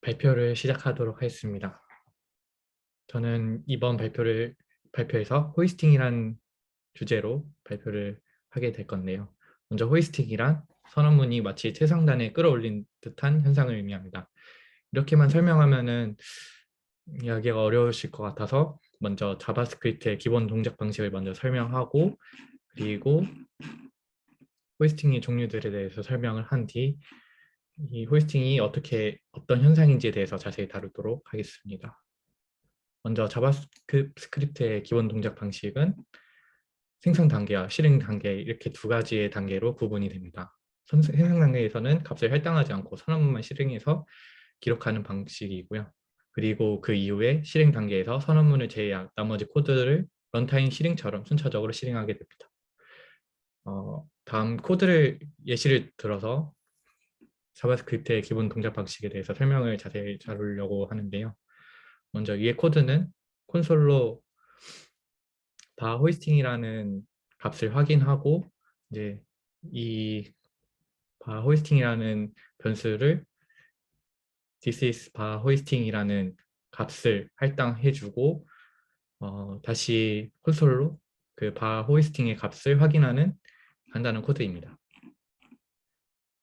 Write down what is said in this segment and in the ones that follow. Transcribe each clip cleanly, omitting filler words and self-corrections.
발표를 시작하도록 하겠습니다. 저는 이번 발표에서 호이스팅이란 주제로 발표를 하게 될 건데요. 먼저 호이스팅이란 선언문이 마치 최상단에 끌어올린 듯한 현상을 의미합니다. 이렇게만 설명하면은 이야기가 어려우실 것 같아서 먼저 자바스크립트의 기본 동작 방식을 먼저 설명하고, 그리고 호이스팅의 종류들에 대해서 설명을 한 뒤 이 호이스팅이 어떤 현상인지에 대해서 자세히 다루도록 하겠습니다. 먼저 자바스크립트의 기본 동작 방식은 생성 단계와 실행 단계, 이렇게 두 가지의 단계로 구분이 됩니다. 생성 단계에서는 값을 할당하지 않고 선언문만 실행해서 기록하는 방식이고요. 그리고 그 이후에 실행 단계에서 선언문을 제외한 나머지 코드를 런타임 실행처럼 순차적으로 실행하게 됩니다. 다음 예시를 들어서 자바스크립트의 기본 동작 방식에 대해서 설명을 자세히 다루려고 하는데요. 먼저 위의 코드는 콘솔로 바 호이스팅이라는 값을 확인하고, 이제 이 바 호이스팅이라는 변수를 this is 바 호이스팅이라는 값을 할당해주고, 다시 콘솔로 그 바 호이스팅의 값을 확인하는 간단한 코드입니다.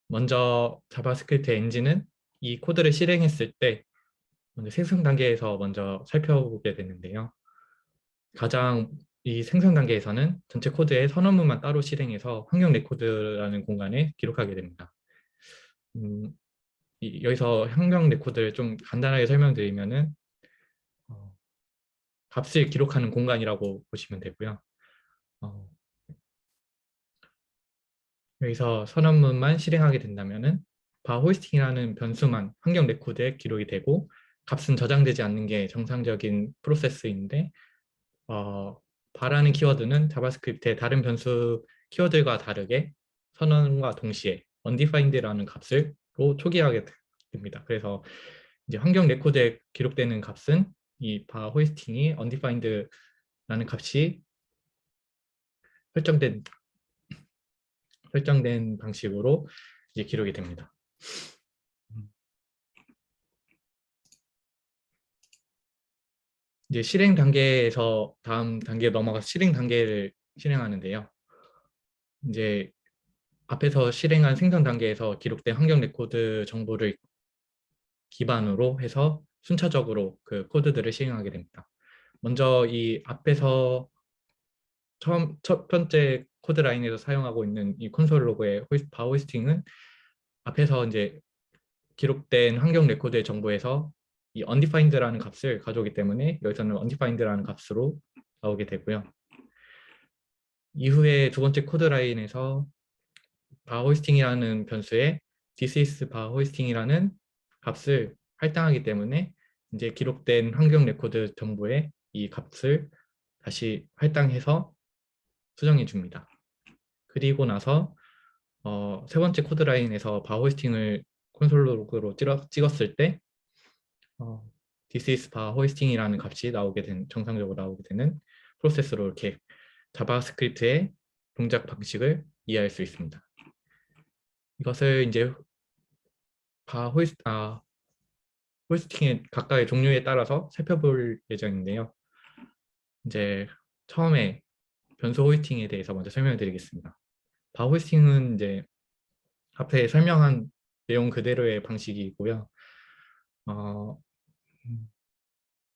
먼저 자바스크립트 엔진은 이 코드를 실행했을 때 먼저 생성 단계에서 먼저 살펴보게 되는데요. 이 생성 단계에서는 전체 코드의 선언문만 따로 실행해서 환경 레코드라는 공간에 기록하게 됩니다. 여기서 환경 레코드를 좀 간단하게 설명드리면은 값을 기록하는 공간이라고 보시면 되고요. 어, 여기서 선언문만 실행하게 된다면은 바 호이스팅이라는 변수만 환경 레코드에 기록이 되고, 값은 저장되지 않는 게 정상적인 프로세스인데, 바라는 키워드는 자바스크립트의 다른 변수 키워드과 다르게 선언과 동시에 undefined라는 값으로 초기화하게 됩니다. 그래서 이제 환경 레코드에 기록되는 값은 이 바 호이스팅이 undefined라는 값이 설정된 방식으로 이제 기록이 됩니다. 이제 실행 단계에서 다음 단계에 넘어가서 실행 단계를 실행하는데요. 이제 앞에서 실행한 생성 단계에서 기록된 환경 레코드 정보를 기반으로 해서 순차적으로 그 코드들을 실행하게 됩니다. 먼저 이 앞에서 첫 번째 코드 라인에서 사용하고 있는 이 콘솔 로그의 바호이스팅은 앞에서 이제 기록된 환경 레코드의 정보에서 이 undefined라는 값을 가져오기 때문에 여기서는 undefined라는 값으로 나오게 되고요. 이후에 두 번째 코드 라인에서 바호이스팅이라는 변수에 this is 바호이스팅이라는 값을 할당하기 때문에 이제 기록된 환경 레코드 정보에 이 값을 다시 할당해서 수정해 줍니다. 그리고 나서 세 번째 코드 라인에서 바호이스팅을 콘솔 로그로 찍었을 때 this is 바호이스팅이라는 값이 정상적으로 나오게 되는 프로세스로 이렇게 자바스크립트의 동작 방식을 이해할 수 있습니다. 이것을 이제 호이스팅의 각각의 종류에 따라서 살펴볼 예정인데요. 이제 처음에 변수 호이스팅에 대해서 먼저 설명드리겠습니다. 바호이스팅은 이제 앞에 설명한 내용 그대로의 방식이고요. 어,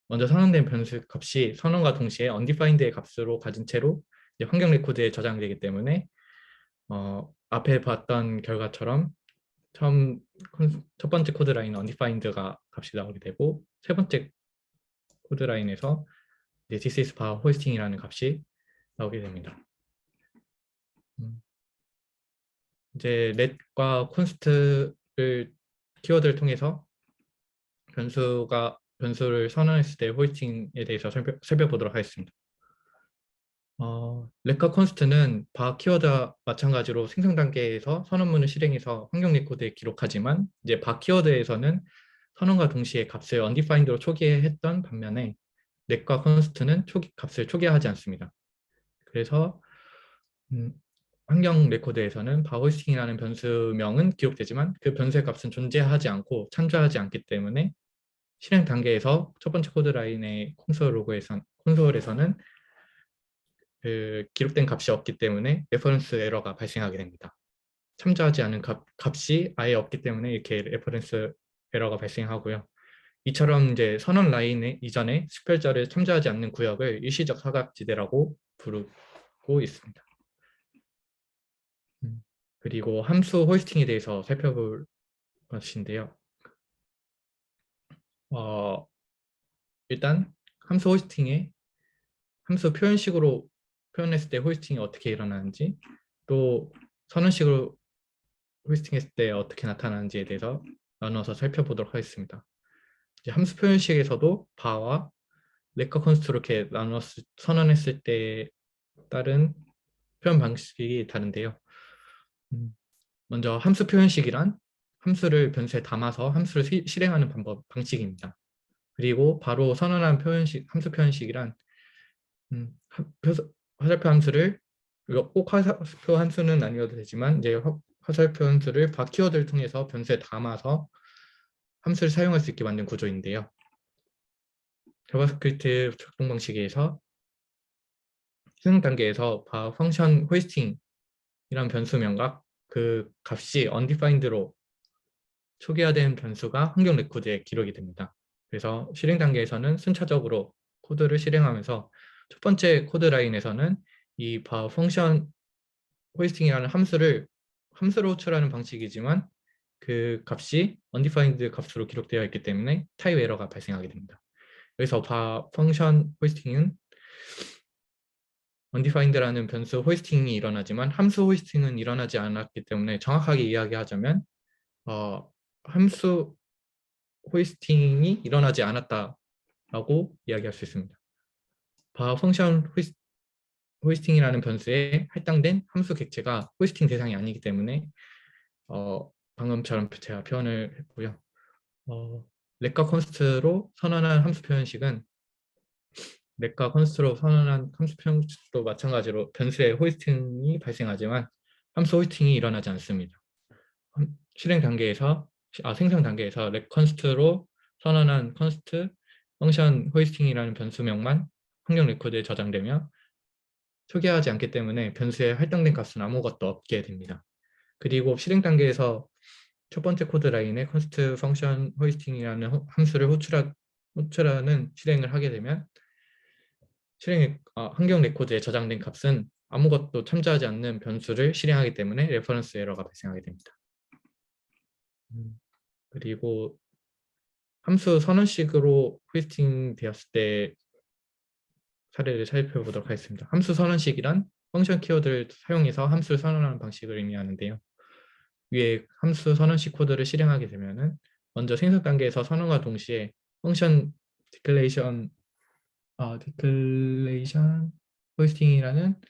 먼저 선언된 변수 값이 선언과 동시에 undefined의 값으로 가진 채로 환경 레코드에 저장되기 때문에 앞에 봤던 결과처럼 첫 번째 코드 라인 undefined가 값이 나오게 되고, 세 번째 코드 라인에서 this is bar hoisting이라는 값이 나오게 됩니다. 이제 let과 const를 키워드를 통해서 변수를 선언했을 때 호이스팅에 대해서 살펴보도록 하겠습니다. let과 const는 바 키워드와 마찬가지로 생성 단계에서 선언문을 실행해서 환경 레코드에 기록하지만, 이제 바 키워드에서는 선언과 동시에 값을 undefined로 초기화했던 반면에 let과 const는 값을 초기화하지 않습니다. 그래서 환경 레코드에서는 바호스팅이라는 변수명은 기록되지만 그 변수의 값은 존재하지 않고 참조하지 않기 때문에 실행 단계에서 첫 번째 코드 라인의 콘솔에서는 그 기록된 값이 없기 때문에 레퍼런스 에러가 발생하게 됩니다. 참조하지 않은 값이 아예 없기 때문에 이렇게 레퍼런스 에러가 발생하고요. 이처럼 이제 선언 라인 이전에 식별자를 참조하지 않는 구역을 일시적 사각지대라고 부르고 있습니다. 그리고 함수 호스팅에 대해서 살펴볼 것인데요. 일단 함수 호스팅의 함수 표현식으로 표현했을 때 호스팅이 어떻게 일어나는지, 또 선언식으로 호스팅했을 때 어떻게 나타나는지에 대해서 나눠서 살펴보도록 하겠습니다. 이제 함수 표현식에서도 바와 레커 컨스트로 이렇게 선언했을 때 따른 표현 방식이 다른데요. 먼저 함수 표현식이란 함수를 변수에 담아서 함수를 실행하는 방식입니다. 그리고 바로 선언한 함수 표현식이란 화살표 함수를, 이거 꼭 화살표 함수는 아니어도 되지만 이제 화살표 함수를 바퀴워드를 통해서 변수에 담아서 함수를 사용할 수 있게 만든 구조인데요. 자바스크립트 작동 방식에서 수능 단계에서 펑션 호이스팅이란 변수명과 그 값이 undefined로 초기화된 변수가 환경 레코드에 기록이 됩니다. 그래서 실행 단계에서는 순차적으로 코드를 실행하면서 첫 번째 코드 라인에서는 이 펑션 호이스팅이라는 함수로 호출하는 방식이지만 그 값이 undefined 값으로 기록되어 있기 때문에 타입 에러가 발생하게 됩니다. 그래서 펑션 호이스팅은 undefined라는 변수 호이스팅이 일어나지만 함수 호이스팅은 일어나지 않았기 때문에 정확하게 이야기하자면 함수 호이스팅이 일어나지 않았다라고 이야기할 수 있습니다. 펑션 호이스팅이라는 변수에 할당된 함수 객체가 호이스팅 대상이 아니기 때문에 방금처럼 제가 표현을 했고요. 렉과 컨스트로 선언한 함수 표현식은 렉과 컨스트로 선언한 함수 표현식도 마찬가지로 변수의 호이스팅이 발생하지만 함수 호이스팅이 일어나지 않습니다. 생성 단계에서 렉 컨스트로 선언한 컨스트 펑션 호이스팅이라는 변수명만 환경 레코드에 저장되며 초기화하지 않기 때문에 변수에 할당된 값은 아무것도 없게 됩니다. 그리고 실행 단계에서 첫 번째 코드 라인에 컨스트 펑션 호이스팅이라는 함수를 호출하는 실행을 하게 되면 환경 레코드에 저장된 값은 아무것도 참조하지 않는 변수를 실행하기 때문에 레퍼런스 에러가 발생하게 됩니다. 그리고 함수 선언식으로 호이스팅 되었을 때 사례를 살펴보도록 하겠습니다. 함수 선언식이란 펑션 키워드를 사용해서 함수를 선언하는 방식을 의미하는데요. 위에 함수 선언식 코드를 실행하게 되면은 먼저 생성 단계에서 선언과 동시에 펑션 디클레이션 호이스팅이라는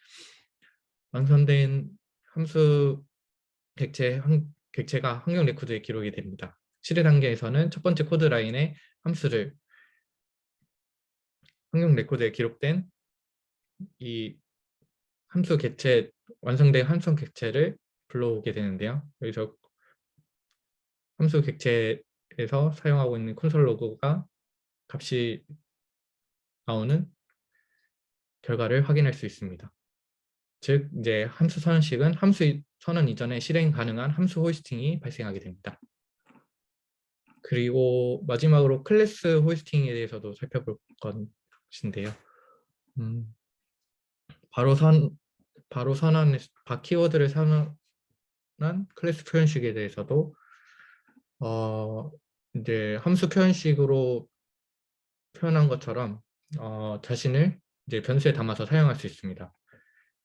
완성된 함수 객체가 환경 레코드에 기록이 됩니다. 실행 단계에서는 첫 번째 코드 라인의 함수를 환경 레코드에 기록된 이 완성된 함수 객체를 불러오게 되는데요. 여기서 함수 객체에서 사용하고 있는 콘솔 로그가 값이 나오는 결과를 확인할 수 있습니다. 즉 이제 함수 선언식은 함수 선언 이전에 실행 가능한 함수 호이스팅이 발생하게 됩니다. 그리고 마지막으로 클래스 호이스팅에 대해서도 살펴볼 것인데요. 바로 선언 키워드를 선언한 클래스 표현식에 대해서도 이제 함수 표현식으로 표현한 것처럼 자신을 이제 변수에 담아서 사용할 수 있습니다.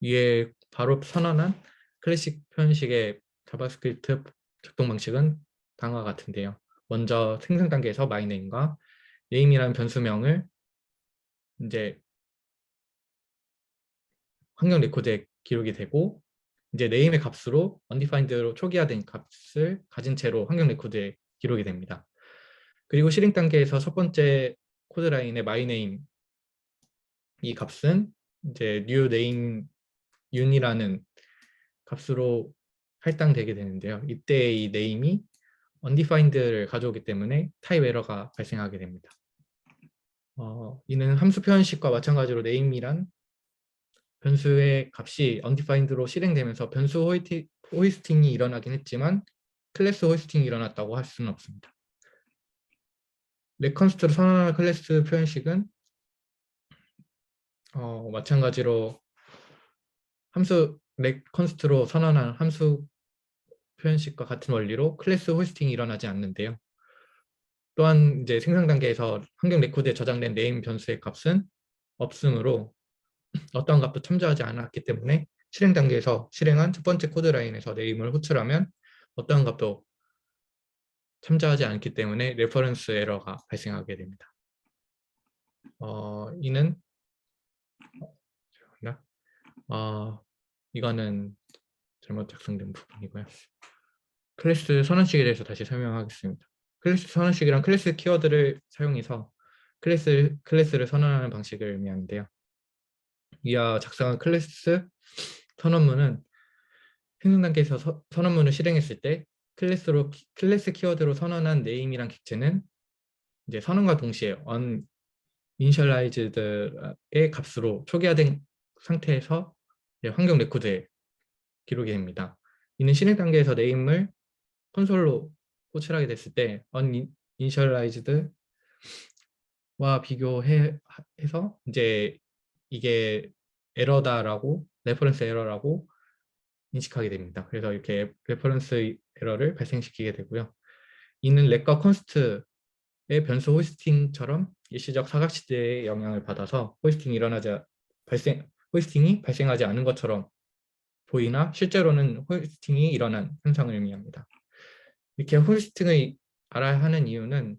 위에 바로 선언한 클래식 표현식의 자바스크립트 작동 방식은 다음과 같은데요. 먼저 생성 단계에서 myName과 name이라는 변수명을 이제 환경 레코드에 기록이 되고 이제 name의 값으로 undefined로 초기화된 값을 가진 채로 환경 레코드에 기록이 됩니다. 그리고 실행 단계에서 첫 번째 코드 라인의 myName 이 값은 이제 new name 윤이라는 값으로 할당되게 되는데요. 이때 이 name이 undefined를 가져오기 때문에 타입 에러가 발생하게 됩니다. 이는 함수 표현식과 마찬가지로 name이란 변수의 값이 undefined로 실행되면서 변수 호이스팅이 일어나긴 했지만 클래스 호이스팅이 일어났다고 할 수는 없습니다. 렉컨스트로 선언하는 클래스 표현식은 마찬가지로 함수 렉컨스트로 선언한 함수 표현식과 같은 원리로 클래스 호스팅이 일어나지 않는데요. 또한 이제 생성 단계에서 환경 레코드에 저장된 네임 변수의 값은 없으므로 어떤 값도 참조하지 않았기 때문에 실행 단계에서 실행한 첫 번째 코드 라인에서 네임을 호출하면 어떤 값도 참조하지 않기 때문에 레퍼런스 에러가 발생하게 됩니다. 이는 이거는 잘못 작성된 부분이고요. 클래스 선언식에 대해서 다시 설명하겠습니다. 클래스 선언식이란 클래스 키워드를 사용해서 클래스를 선언하는 방식을 의미하는데요. 이와 작성한 클래스 선언문은 생성 단계에서 선언문을 실행했을 때 클래스 키워드로 선언한 네임이란 객체는 이제 선언과 동시에 uninitialized의 값으로 초기화된 상태에서 환경 레코드에 기록이 됩니다. 이는 실행 단계에서 네임을 콘솔로 호출하게 됐을 때 uninitialized와 비교해서 이제 이게 에러다라고 레퍼런스 에러라고 인식하게 됩니다. 그래서 이렇게 레퍼런스 에러를 발생시키게 되고요. 이는 렉과 컨스트의 변수 호스팅처럼 일시적 사각지대의 영향을 받아서 호스팅이 발생하지 않은 것처럼 보이나 실제로는 호스팅이 일어난 현상을 의미합니다. 이렇게 호스팅을 알아야 하는 이유는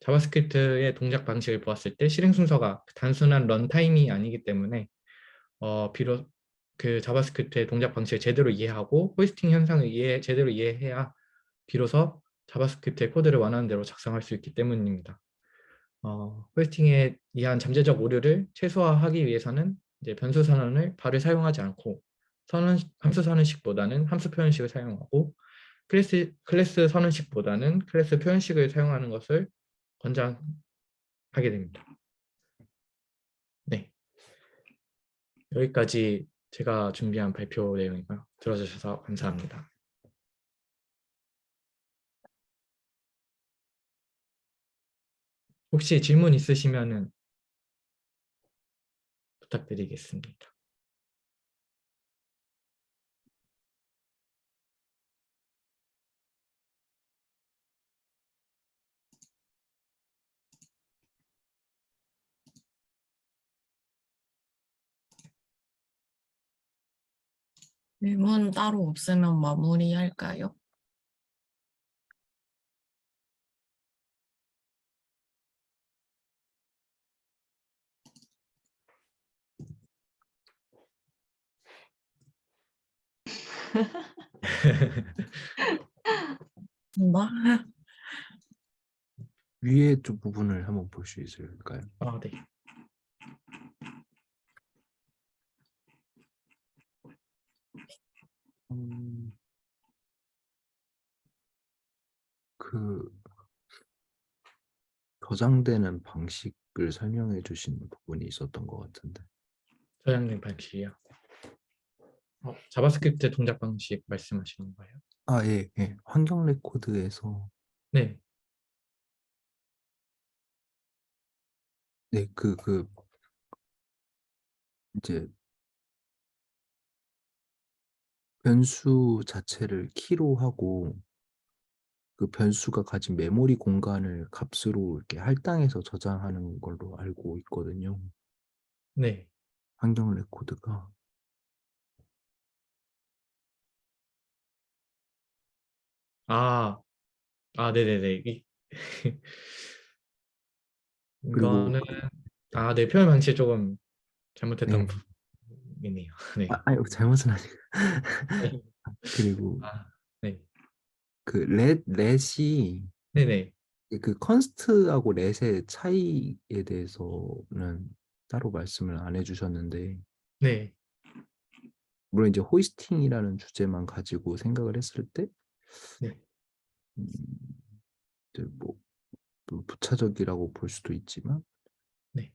자바스크립트의 동작 방식을 보았을 때 실행 순서가 단순한 런타임이 아니기 때문에 비록 그 자바스크립트의 동작 방식을 제대로 이해하고 호스팅 현상을 제대로 이해해야 비로소 자바스크립트의 코드를 원하는 대로 작성할 수 있기 때문입니다. 호스팅에 의한 잠재적 오류를 최소화하기 위해서는 이제 변수 선언을 바로 사용하지 않고 함수 선언식보다는 함수 표현식을 사용하고 클래스 선언식보다는 클래스 표현식을 사용하는 것을 권장하게 됩니다. 네, 여기까지 제가 준비한 발표 내용이고요. 들어주셔서 감사합니다. 혹시 질문 있으시면 부탁드리겠습니다. 질문 따로 없으면 마무리할까요? 뭐? 위에 두 부분을 한번 볼 수 있을까요? 네. 그 저장되는 방식을 설명해 주시는 부분이 있었던 것 같은데. 저장된 방식이요. 자바스크립트 동작 방식 말씀하시는 거예요? 예, 예. 환경 레코드에서 네. 네, 이제 변수 자체를 키로 하고 그 변수가 가진 메모리 공간을 값으로 이렇게 할당해서 저장하는 걸로 알고 있거든요. 네. 환경 레코드가. 네네네. 그리고 이거는 네, 표현 방식이 조금 잘못했던 네. 부분이네요. 네. 아니, 잘못은 아니고. 네. 그리고 네. 그 렛이 네네. 그 컨스트하고 렛의 차이에 대해서는 따로 말씀을 안 해주셨는데 네. 물론 이제 호이스팅이라는 주제만 가지고 생각을 했을 때 네. 음, 이제 뭐 부차적이라고 볼 수도 있지만 네.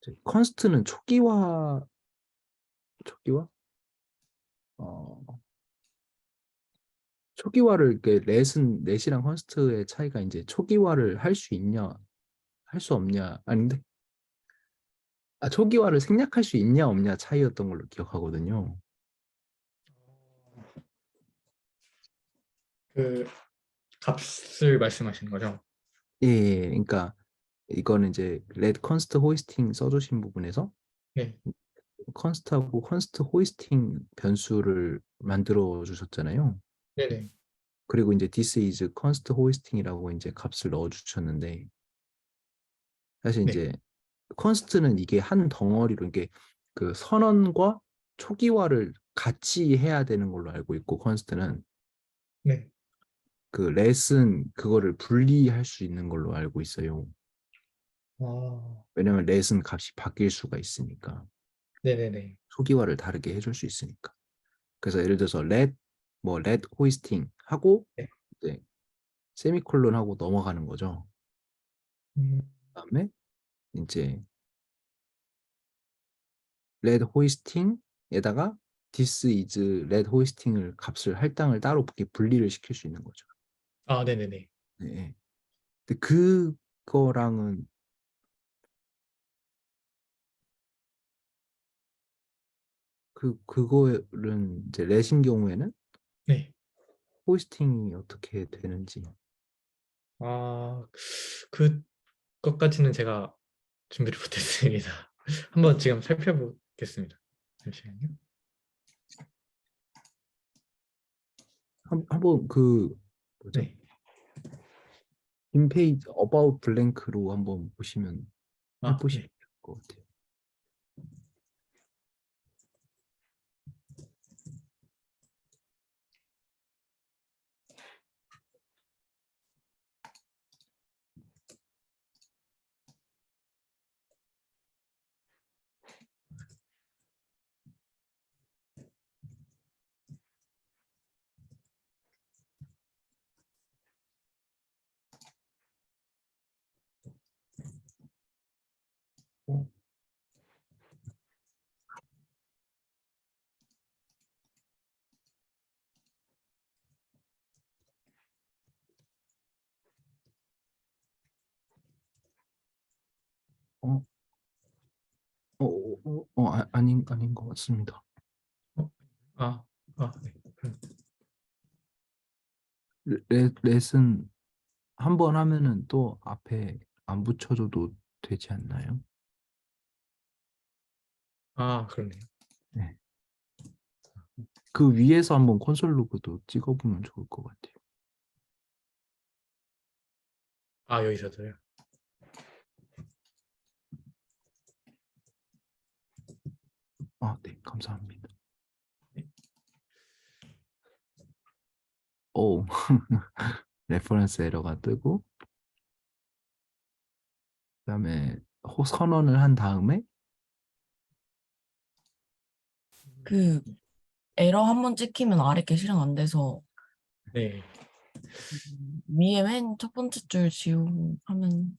이제 컨스트는 초기화 어, 초기화를 이렇게 렛이랑 컨스트의 차이가 이제 초기화를 할 수 있냐 할 수 없냐 아닌데 초기화를 생략할 수 있냐 없냐 차이였던 걸로 기억하거든요. 그 값을 말씀하시는 거죠? 예, 그러니까 이거는 이제 렛 컨스트 호이스팅 써주신 부분에서 네. 컨스트하고 컨스트 호이스팅 변수를 만들어 주셨잖아요. 네네. 그리고 이제 this is const hoisting이라고 이제 값을 넣어 주셨는데 사실 네. 이제 const는 이게 한 덩어리로 이게 그 선언과 초기화를 같이 해야 되는 걸로 알고 있고 const는 네. 그 let은 그거를 분리할 수 있는 걸로 알고 있어요. 아, 왜냐면 let은 값이 바뀔 수가 있으니까 네네네. 초기화를 다르게 해줄 수 있으니까. 그래서 예를 들어서 let hoisting 하고 네. 이제 세미콜론 하고 넘어가는 거죠. 음, 그다음에 이제 let hoisting에다가 this is let hoisting을 값을 할당을 따로 이렇게 분리를 시킬 수 있는 거죠. 아, 네네네. 네. 근데 그거랑은 그거는 이제 let인 경우에는 네. 호이스팅이 어떻게 되는지. 아, 그것까지는 제가 준비를 못했습니다. 한번 지금 살펴보겠습니다. 잠시만요. 한번 그 뭐죠? 네. 인페이지 about blank로 한번 보시면 아, 해보시면 네. 될 것 같아요. 어, 어, 아닌 것 같습니다. 어, 아, 네. 렛은 한 번 하면은 또 앞에 안 붙여줘도 되지 않나요? 아, 그러네요. 네. 그 위에서 한번 콘솔 로그도 찍어보면 좋을 것 같아요. 아, 여기서도요. 네, 감사합니다. 네. 오, 레퍼런스 에러가 뜨고, 그다음에 선언을 한 다음에, 그 에러 한 번 찍히면 아래 게 실행 안 돼서 네. 위에 맨 첫 번째 줄 지우고 하면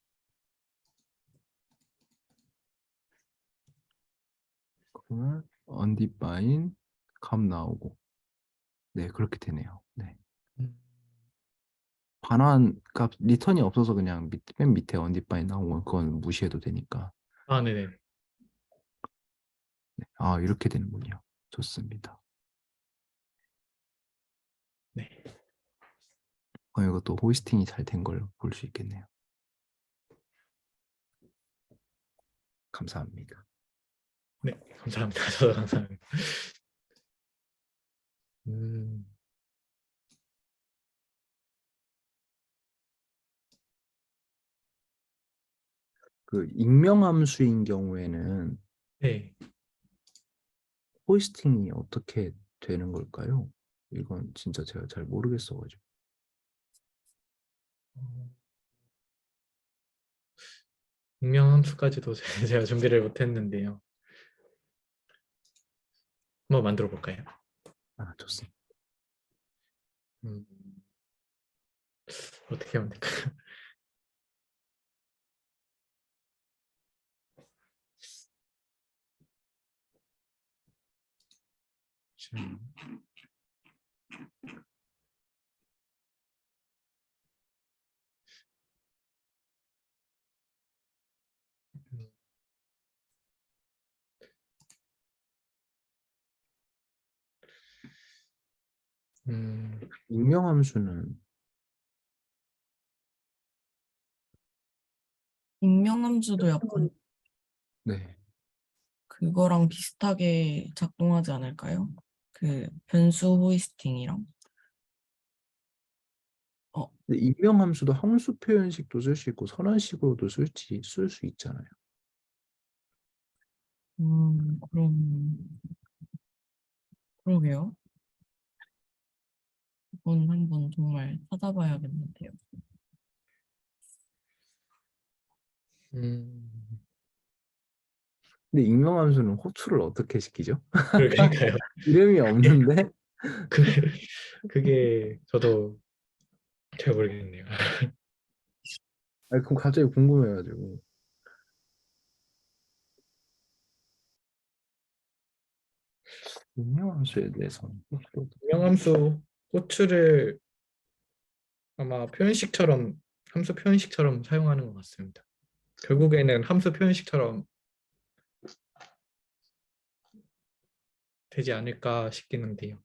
그러면 undefined 값 나오고, 네, 그렇게 되네요. 네. 음, 반환 값 리턴이 없어서 그냥 맨 밑에 undefined 나오면 그건 무시해도 되니까. 아, 네네. 네. 이렇게 되는군요. 좋습니다. 네. 이것도 호스팅이 잘 된 걸 볼 수 있겠네요. 감사합니다. 네. 감사합니다. 저도 감사합니다. 음, 그 익명함수인 경우에는 네. 호스팅이 어떻게 되는 걸까요? 이건 진짜 제가 잘 모르겠어가지고. 어, 익명 함수까지도 제가 준비를 못했는데요. 한번 만들어 볼까요? 아, 좋습니다. 음, 어떻게 하면 될까요? 음, 음, 익명 함수는 익명함수도 약간 네. 그거랑 비슷하게 작동하지 않을까요? 그 변수 호이스팅이랑. 어, 근데 익명 함수도 함수 표현식도 쓸 수 있고 선언식으로도 쓸 수 있잖아요. 그러게요. 이건 한번 정말 찾아봐야겠는데요. 음, 근데 익명 함수는 호출을 어떻게 시키죠? 그러니까요. 이름이 없는데? 그, 그게 저도 잘 모르겠네요. 아니, 그럼 갑자기 궁금해가지고. 익명 함수에 대해서는 호출을 어떻게 하나? 명함수 호출을 아마 표현식처럼 함수 표현식처럼 사용하는 것 같습니다. 결국에는 함수 표현식처럼 되지 않을까 싶긴 한데요.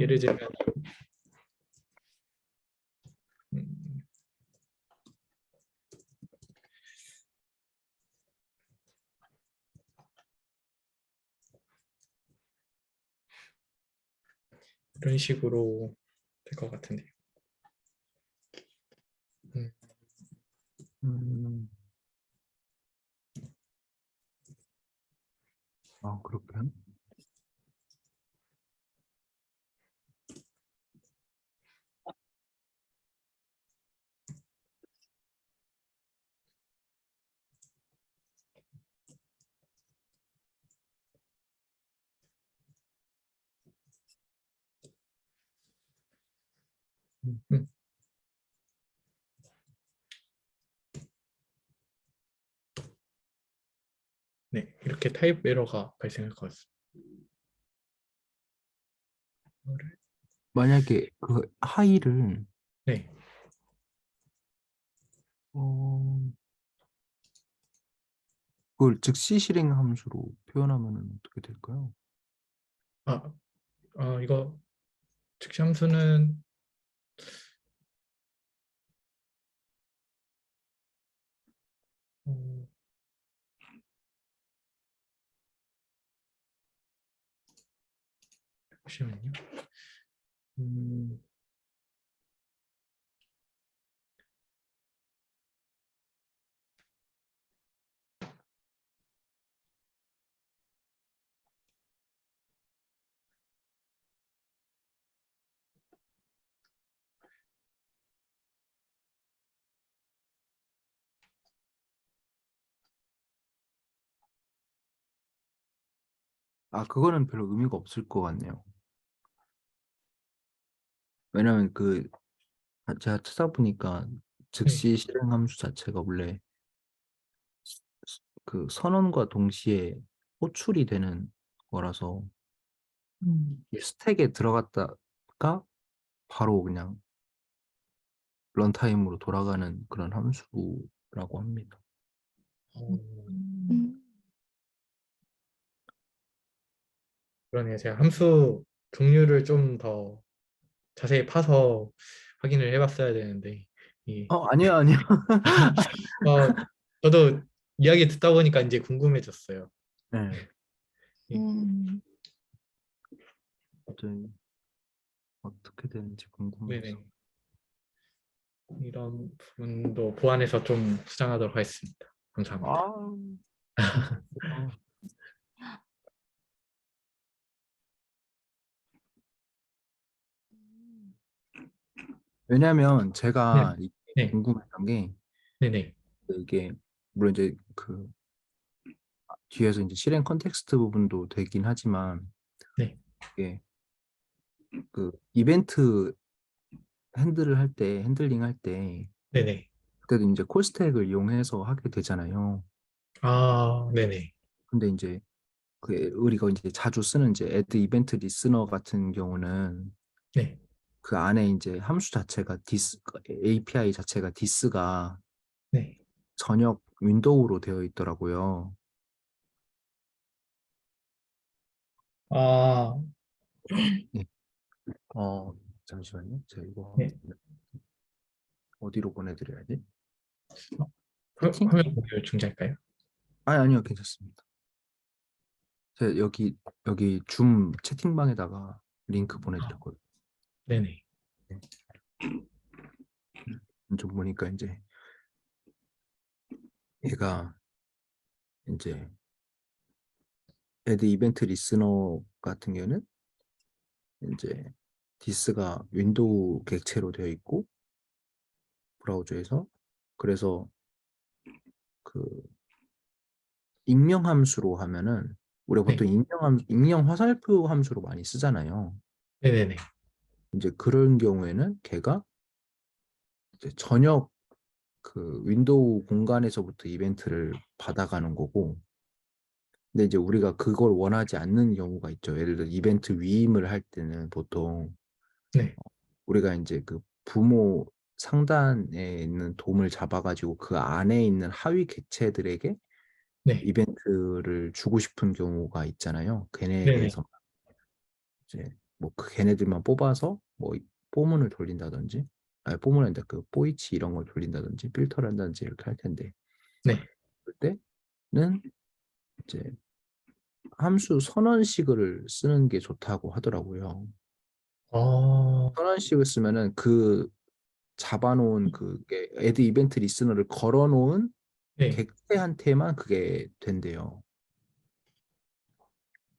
예를 음, 들면 음, 이런 식으로 될 것 같은데요. 음, 음, 아, 그렇게? 음, 음, 네, 이렇게 타입 에러가 발생할 것 같습니다. 만약에 그 하이를 네, 어, 그걸 즉시 실행 함수로 표현하면 어떻게 될까요? 아, 이거 즉시 함수는 어, 잠시만요. 음, 아, 그거는 별로 의미가 없을 것 같네요. 왜냐면 제가 찾아보니까 네, 즉시 실행 함수 자체가 원래 그 선언과 동시에 호출이 되는 거라서 음, 이 스택에 들어갔다가 바로 그냥 런타임으로 돌아가는 그런 함수라고 합니다. 어, 음, 그러네요. 제가 함수 종류를 좀 더 자세히 파서 확인을 해봤어야 되는데, 이, 아니요, 아니요. 어, 저도 이야기 듣다 보니까 이제 궁금해졌어요. 네, 이, 음, 갑자기 어떻게 되는지 궁금해서. 네네. 이런 부분도 보완해서 좀 수정하도록 하겠습니다. 감사합니다. 아, 어, 왜냐면 네, 제가 네, 궁금했던 게 네네. 이게 물론 이제 그 뒤에서 이제 실행 컨텍스트 부분도 되긴 하지만 네. 이게 그 이벤트 핸들링 할 때 네네. 그때도 이제 콜스택을 이용해서 하게 되잖아요. 아, 네네. 근데 이제 그 우리가 이제 자주 쓰는 이제 add 이벤트 리스너 같은 경우는 네. 그 안에 이제 함수 자체가 API 자체가 디스가 네. 전역 윈도우로 되어 있더라고요. 아, 네. 잠시만요. 제가 이거 네. 어디로 보내드려야지? 채팅? 화면 공유 중지할까요? 아니요, 괜찮습니다. 제가 여기 줌 채팅방에다가 링크 보내드렸거든요. 네네. 좀 보니까 이제 얘가 이제 add 이벤트 리스너 같은 경우는 이제 디스가 윈도우 객체로 되어 있고 브라우저에서 그래서 그 익명 함수로 하면은 우리가 네. 보통 익명 화살표 함수로 많이 쓰잖아요. 네네네. 이제 그런 경우에는 걔가 이제 전역 그 윈도우 공간에서부터 이벤트를 받아가는 거고, 근데 이제 우리가 그걸 원하지 않는 경우가 있죠. 예를 들어 이벤트 위임을 할 때는 보통 네. 우리가 이제 그 부모 상단에 있는 돔을 잡아가지고 그 안에 있는 하위 객체들에게 네. 이벤트를 주고 싶은 경우가 있잖아요. 걔네에 네네. 대해서 이제 뭐 그 걔네들만 뽑아서 뭐 포문을 돌린다든지, 아니 포문이 아니라 그 보이치 이런 걸 돌린다든지 필터를 한다든지 이렇게 할 텐데 네. 그때는 이제 함수 선언식을 쓰는 게 좋다고 하더라고요. 아, 선언식을 쓰면은 그 잡아놓은 그게 애드 이벤트 리스너를 걸어놓은 네. 객체한테만 그게 된대요.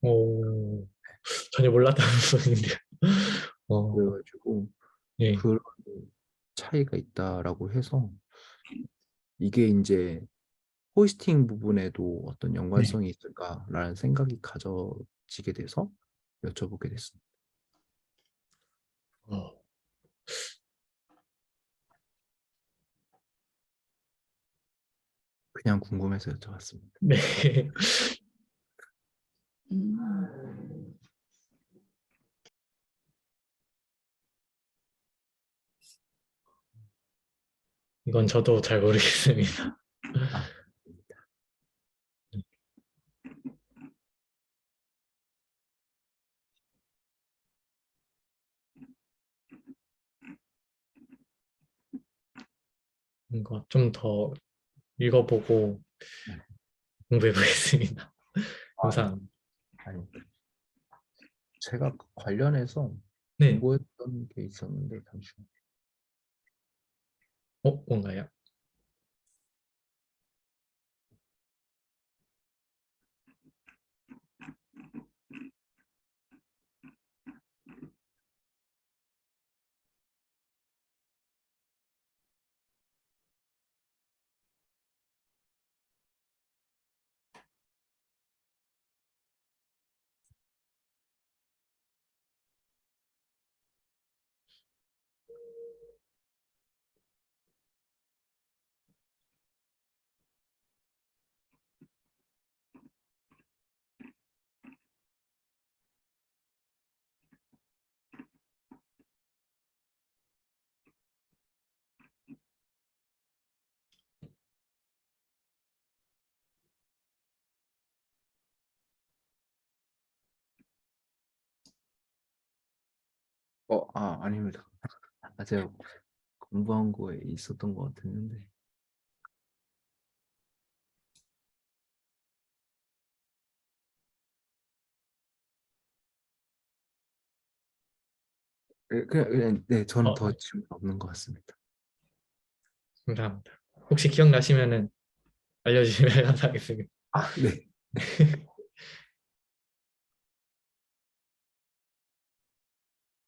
오, 전혀 몰랐던 부분인데요. 어, 그래가지고 예. 그런 차이가 있다라고 해서 이게 이제 호스팅 부분에도 어떤 네. 연관성이 있을까라는 생각이 가져지게 돼서 여쭤보게 됐습니다. 어, 그냥 궁금해서 여쭤봤습니다. 네. 음. 이건 저도 잘 모르겠습니다. 아, 뭔가 좀 더 읽어보고 네. 공부해 보겠습니다. 아, 감사합니다. 아니, 제가 그 관련해서 네. 공부했던 게 있었는데 잠시만요. 뭔가요? 아닙니다. 제가 공부한 거에 있었던 것 같았는데. 네, 저는 더 네. 질문 없는 것 같습니다. 감사합니다. 혹시 기억나시면은 알려주시면 감사하겠습니다. 네.